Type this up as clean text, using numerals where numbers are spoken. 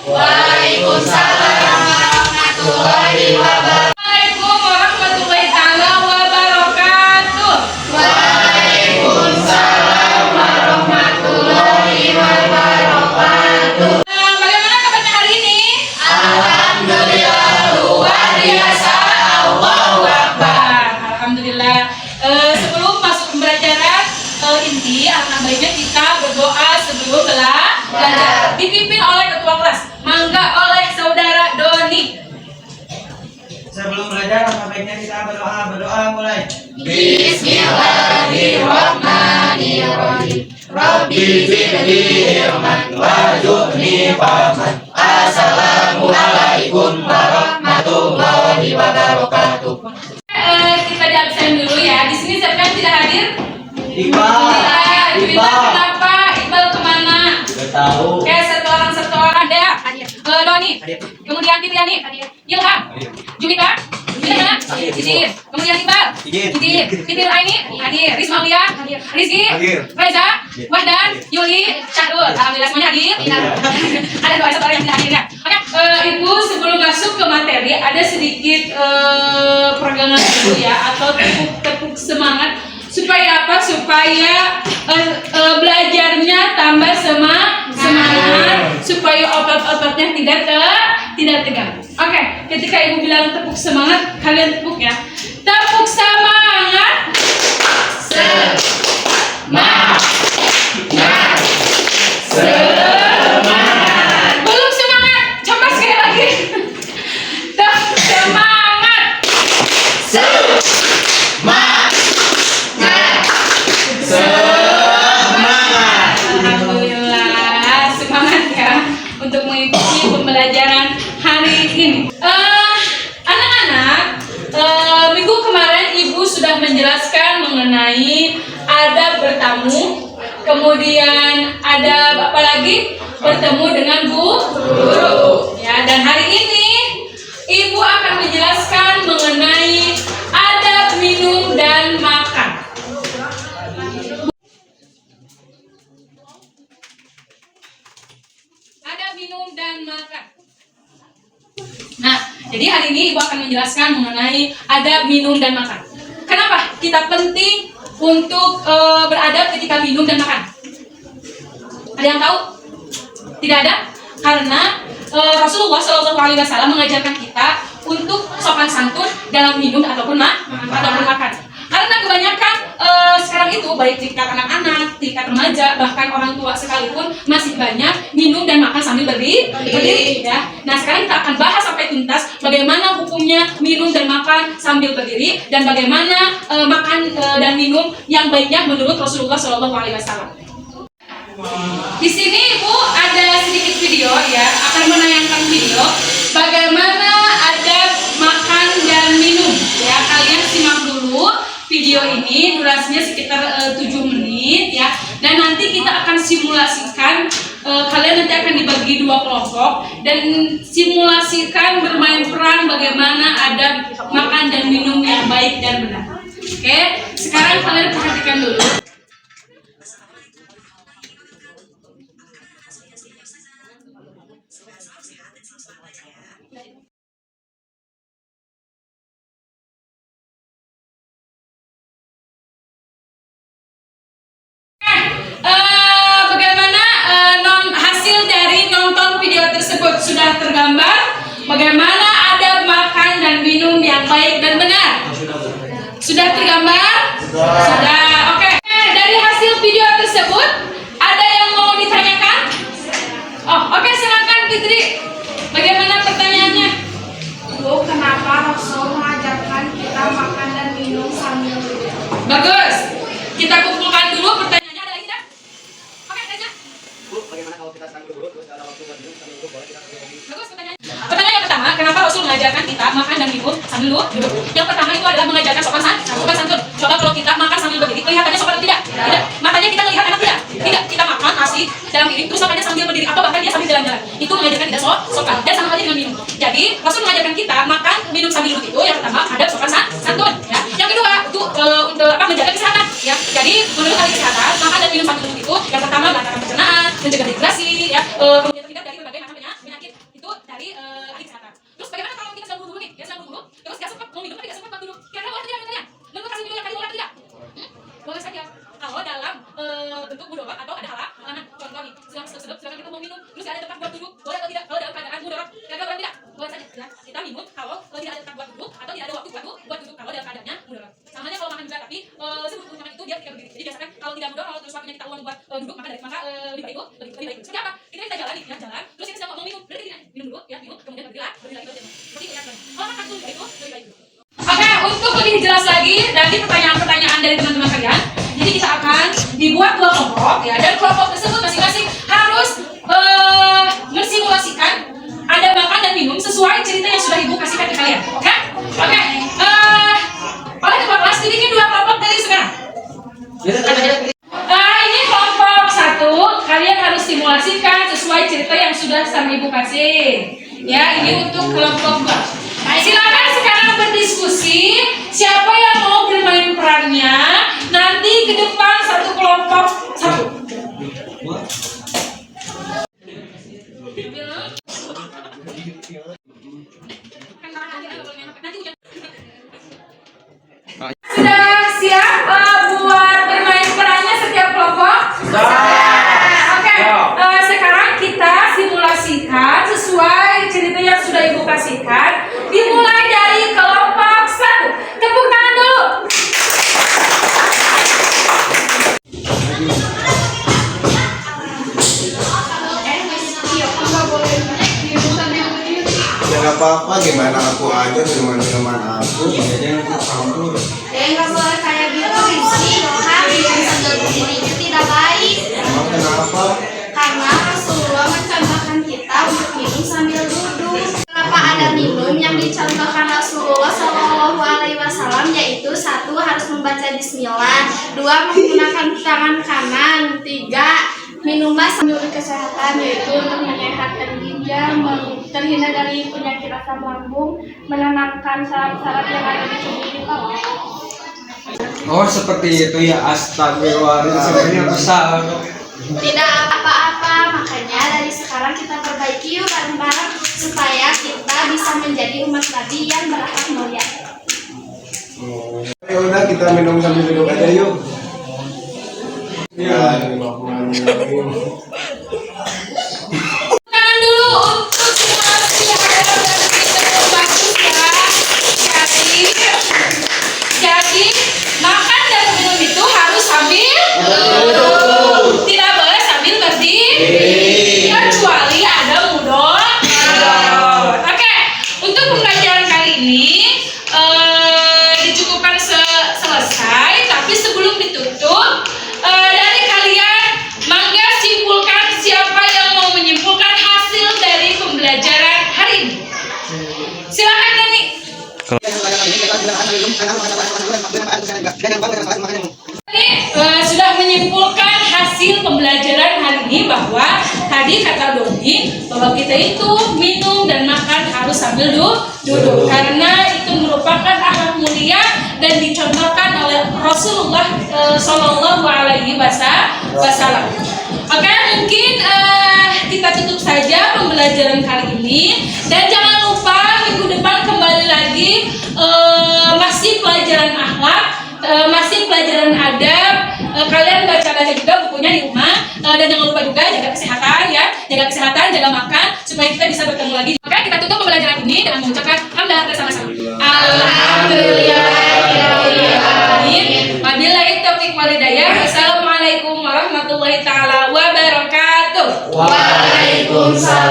Waalaikumsalam warahmatullahi wabarakatuh. Waalaikumsalam warahmatullahi taala wabarakatuh. Waalaikumsalam warahmatullahi wabarakatuh. Bagaimana kabarnya hari ini? Alhamdulillah luar biasa. Allahu Akbar. Alhamdulillah. Sebelum masuk pembelajaran inti, alangkah baiknya kita berdoa sebelum belajar. Dipimpin oleh ketua kelas. Mangga oleh saudara Doni. Sebelum belajar, alangkah baiknya kita berdoa mulai. Bismillahirrahmanirrahim. Rabbi zidni ilman warzuqni fahman. Assalamualaikum warahmatullahi wabarakatuh. Kita di absen dulu ya. Di sini siapa yang tidak hadir? Iqbal. Kenapa? Iqbal kemana? Gak tahu. Oke, satu orang ada. Doni. Kemudian Fitriani. Ilham. Julika. Hadir. Kemudian Iqbal. Hadir. Fitir Aini. Hadir. Risma Aulia. Rizky. Reza. Wahdan. Yuli. Syahrul. Alhamdulillah semuanya hadir. Ada satu orang yang tidak hadir ya. Oke, Ibu sebelum masuk ke materi ada sedikit peregangan dulu ya, atau tepuk semangat supaya apa? Supaya belajarnya tambah semangat, supaya otot-ototnya tidak tegang. Oke, ketika Ibu bilang tepuk semangat, kalian tepuk ya. Tepuk semangat. Semangat. Belum semangat. Coba sekali lagi. Tepuk semangat. Alhamdulillah, semangat ya untuk mengikuti pembelajaran hari ini. Anak-anak, minggu kemarin Ibu sudah menjelaskan mengenai adab bertamu, kemudian ada apa lagi? Bertemu dengan guru. Ya, dan hari ini Ibu akan menjelaskan mengenai adab minum dan makan. Minum dan makan. Nah, jadi hari ini Ibu akan menjelaskan mengenai adab minum dan makan. Kenapa kita penting untuk beradab ketika minum dan makan? Ada yang tahu? Tidak ada? Karena Rasulullah SAW mengajarkan kita untuk sopan santun dalam minum ataupun makan. Karena kebanyakan sekarang itu baik tingkat anak-anak, tingkat remaja, bahkan orang tua sekalipun masih banyak minum dan makan sambil berdiri ya. Nah, sekarang kita akan bahas sampai tuntas bagaimana hukumnya minum dan makan sambil berdiri dan bagaimana makan dan minum yang baiknya menurut Rasulullah SAW. Di sini Ibu ada sedikit video ya, akan menayangkan video bagaimana adab makan dan minum ya. Kalian simak dulu video ini, durasinya sekitar 7 menit ya. Dan nanti kita akan simulasikan, kalian nanti akan dibagi 2 kelompok dan simulasikan bermain peran bagaimana adab makan dan minum yang baik dan benar. Oke, sekarang kalian perhatikan dulu. Hasil dari nonton video tersebut sudah tergambar bagaimana adab makan dan minum yang baik dan benar. Sudah tergambar? Sudah. Oke. Dari hasil video tersebut ada yang mau ditanyakan? Oh, oke, silakan Fitri. Bagaimana pertanyaannya? Bu, kenapa Rasul mengajarkan kita makan dan minum sambil berdiri? Bagus. Kita kumpulkan dulu pertanyaannya, ada lagi dah? Oke, tanya. Bu, bagaimana kalau kita sekarang duduk terus ada waktu buat minum sambil duduk, boleh kita lagi? Bagus pertanyaan. Pertanyaan yang pertama, kenapa Rasul mengajarkan kita makan dan minum sambil duduk? Yang pertama itu adalah mengajarkan sopan santun. Coba kalau kita makan sambil berdiri, kelihatannya sopan atau tidak? Tidak. Matanya kita lihat enak tidak? Tidak. Kita makan nasi dalam piring terus makannya sambil berdiri atau bahkan dia sambil jalan-jalan. Itu mengajarkan tidak sopan dan sama halnya dengan minum. Jadi Rasul mengajarkan kita makan minum sambil duduk itu yang pertama ada sopan santun. Ya. Yang kedua untuk menjaga kesehatan. Ya. Jadi menurut ahli kesehatan makan dan minum sambil duduk itu yang pertama melancarkan pencernaan, mencegah dehidrasi, ya, kemudian terhindar dari berbagai macam penyakit. lebih baik lebih baik. Seperti apa? Kita jalan nih, ya jalan. Terus kita sedang ngomong minum, berarti gini, minum dulu, ya minum, kemudian berdiri lagi, berdiri. Seperti itu ya. Kalau makan tuh lebih baik. Oke, untuk lebih jelas lagi dari pertanyaan-pertanyaan dari teman-teman kalian, jadi kita akan dibuat dua kelompok ya, dan kelompok tersebut masing-masing harus mensimulasikan ada makan dan minum sesuai cerita yang sudah ibu kasihkan ke kalian. Oke? Oke. Oleh ketua kelas dibikin dua kelompok dari sekarang. Ini kelompok satu, kalian harus simulasikan sesuai cerita yang sudah sama ibu kasih. Ya, ini untuk kelompok dua. Silakan sekarang berdiskusi siapa yang mau bermain perannya. Nanti ke depan satu kelompok satu. Sudah siap buat bermain perannya setiap kelompok? Oke. Sekarang kita simulasikan sesuai cerita yang sudah ibu kasihkan. Dimulai dari kelompok satu. Tepuk tangan dulu. Ya nggak apa-apa, gimana aku aja teman-teman aku aja yang campur. Nggak boleh kayak gitu, Rizky. Sambil begini itu tidak baik. Emang kenapa? Karena Rasulullah mencontohkan kita untuk minum sambil duduk. Kenapa ada minum yang dicontohkan Rasulullah Shallallahu Alaihi Wasallam, yaitu satu harus membaca Bismillah, dua menggunakan tangan kanan, tiga minumlah sambil kesehatan, yaitu untuk menyehatkan ginjal, terhindar dari penyakit asam lambung, menenangkan saraf-saraf yang ada di tubuh kita. Oh seperti itu ya, astagfirullahaladzim, sebenarnya besar. Tidak apa-apa, makanya dari sekarang kita perbaiki yuk bareng-bareng supaya kita bisa menjadi umat Nabi yang berakhlak mulia. Ya udah, kita minum sambil duduk aja yuk. Ya, Bismillahirrahmanirrahim. Tangan dulu untuk simulasi hal dari kita bagus ya. Jadi makan dan minum itu harus sambil duduk. Tidak boleh sambil berdiri. Kecuali ada mudorot. Oke, untuk pembelajaran kali ini dicukupkan selesai. Tapi sebelum ditutup, dari kalian mangga simpulkan siapa yang mau menyimpulkan hasil dari pembelajaran hari ini. Silakan Dani. Sudah menyimpulkan hasil pembelajaran hari ini bahwa tadi kata Doni bahwa kita itu minum dan makan harus sambil duduk karena itu merupakan akhlak mulia dan dicontohkan oleh Rasulullah Shallallahu Alaihi Wasallam. Oke, mungkin kita tutup saja pembelajaran kali ini dan jangan lupa minggu depan kembali lagi masih pelajaran akhlak, masih pelajaran adab. Kalian baca-baca juga bukunya di rumah dan jangan lupa juga jaga kesehatan ya, jaga kesehatan, jaga makan supaya kita bisa bertemu lagi. Oke, kita tutup pembelajaran ini dengan mengucapkan alhamdulillah bersama-sama. Alhamdulillahirobbilalamin. Wabillahi taufiq wal hidayah. Wassalamualaikum warahmatullahi taala wabarakatuh. Waalaikumsalam.